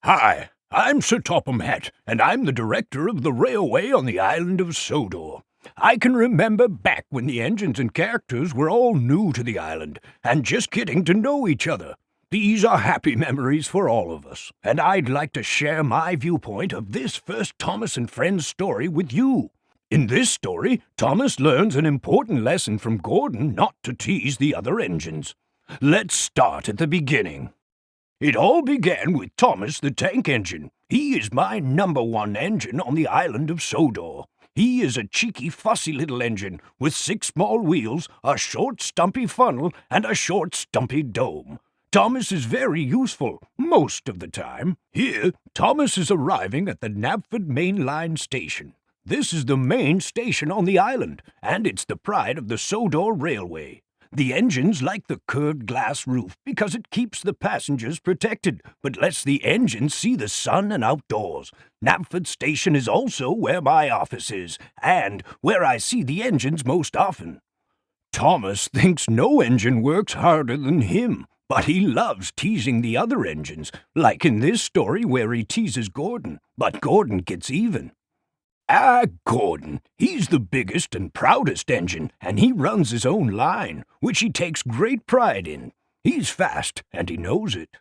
Hi, I'm Sir Topham Hatt, and I'm the director of the railway on the island of Sodor. I can remember back when the engines and characters were all new to the island, and just getting to know each other. These are happy memories for all of us, and I'd like to share my viewpoint of this first Thomas and Friends story with you. In this story, Thomas learns an important lesson from Gordon not to tease the other engines. Let's start at the beginning. It all began with Thomas the tank engine. He is my #1 engine on the island of Sodor. He is a cheeky, fussy little engine with 6 small wheels, a short, stumpy funnel, and a short, stumpy dome. Thomas is very useful, most of the time. Here, Thomas is arriving at the Knapford Main Line Station. This is the main station on the island, and it's the pride of the Sodor Railway. The engines like the curved glass roof because it keeps the passengers protected, but lets the engines see the sun and outdoors. Knapford Station is also where my office is, and where I see the engines most often. Thomas thinks no engine works harder than him, but he loves teasing the other engines, like in this story where he teases Gordon, but Gordon gets even. Gordon, he's the biggest and proudest engine, and he runs his own line, which he takes great pride in. He's fast, and he knows it.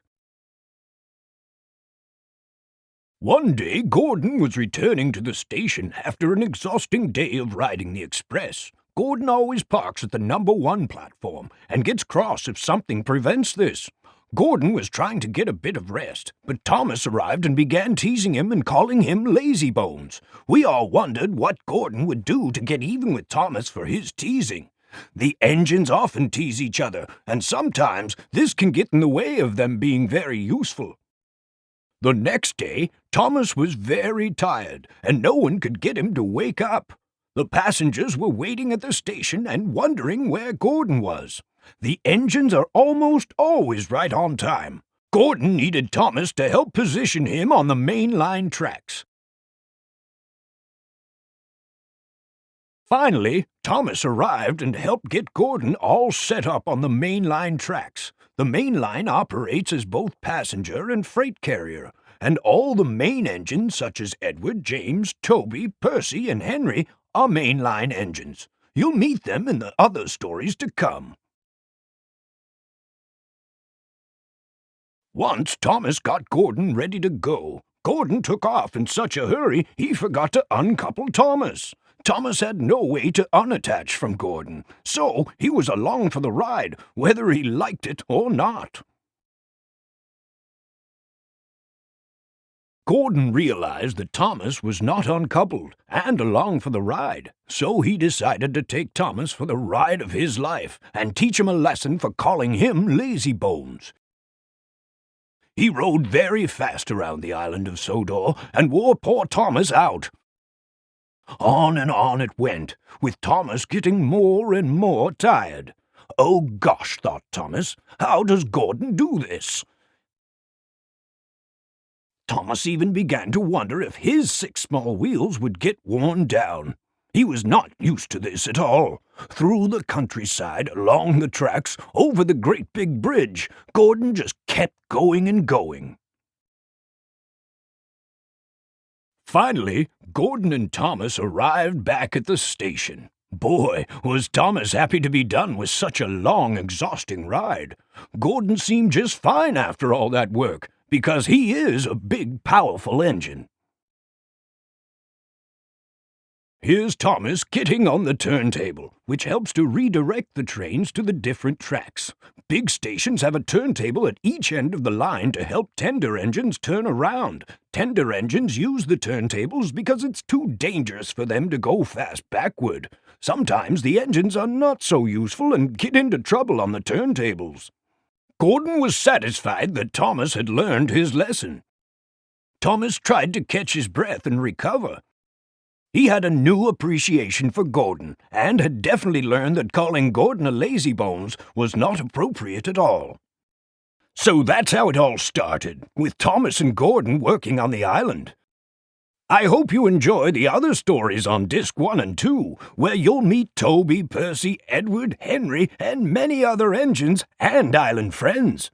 One day, Gordon was returning to the station after an exhausting day of riding the express. Gordon always parks at the #1 platform, and gets cross if something prevents this. Gordon was trying to get a bit of rest, but Thomas arrived and began teasing him and calling him lazy bones. We all wondered what Gordon would do to get even with Thomas for his teasing. The engines often tease each other, and sometimes this can get in the way of them being very useful. The next day, Thomas was very tired, and no one could get him to wake up. The passengers were waiting at the station and wondering where Gordon was. The engines are almost always right on time. Gordon needed Thomas to help position him on the main line tracks. Finally, Thomas arrived and helped get Gordon all set up on the main line tracks. The main line operates as both passenger and freight carrier, and all the main engines such as Edward, James, Toby, Percy, and Henry are main line engines. You'll meet them in the other stories to come. Once Thomas got Gordon ready to go. Gordon took off in such a hurry he forgot to uncouple Thomas. Thomas had no way to unattach from Gordon, so he was along for the ride, whether he liked it or not. Gordon realized that Thomas was not uncoupled and along for the ride, so he decided to take Thomas for the ride of his life and teach him a lesson for calling him lazy bones. He rode very fast around the island of Sodor and wore poor Thomas out. On and on it went, with Thomas getting more and more tired. Oh gosh, thought Thomas, how does Gordon do this? Thomas even began to wonder if his 6 small wheels would get worn down. He was not used to this at all. Through the countryside, along the tracks, over the great big bridge, Gordon just kept going and going. Finally, Gordon and Thomas arrived back at the station. Boy, was Thomas happy to be done with such a long, exhausting ride. Gordon seemed just fine after all that work, because he is a big, powerful engine. Here's Thomas getting on the turntable, which helps to redirect the trains to the different tracks. Big stations have a turntable at each end of the line to help tender engines turn around. Tender engines use the turntables because it's too dangerous for them to go fast backward. Sometimes the engines are not so useful and get into trouble on the turntables. Gordon was satisfied that Thomas had learned his lesson. Thomas tried to catch his breath and recover. He had a new appreciation for Gordon, and had definitely learned that calling Gordon a lazy bones was not appropriate at all. So that's how it all started, with Thomas and Gordon working on the island. I hope you enjoy the other stories on Disc 1 and 2, where you'll meet Toby, Percy, Edward, Henry, and many other engines and island friends.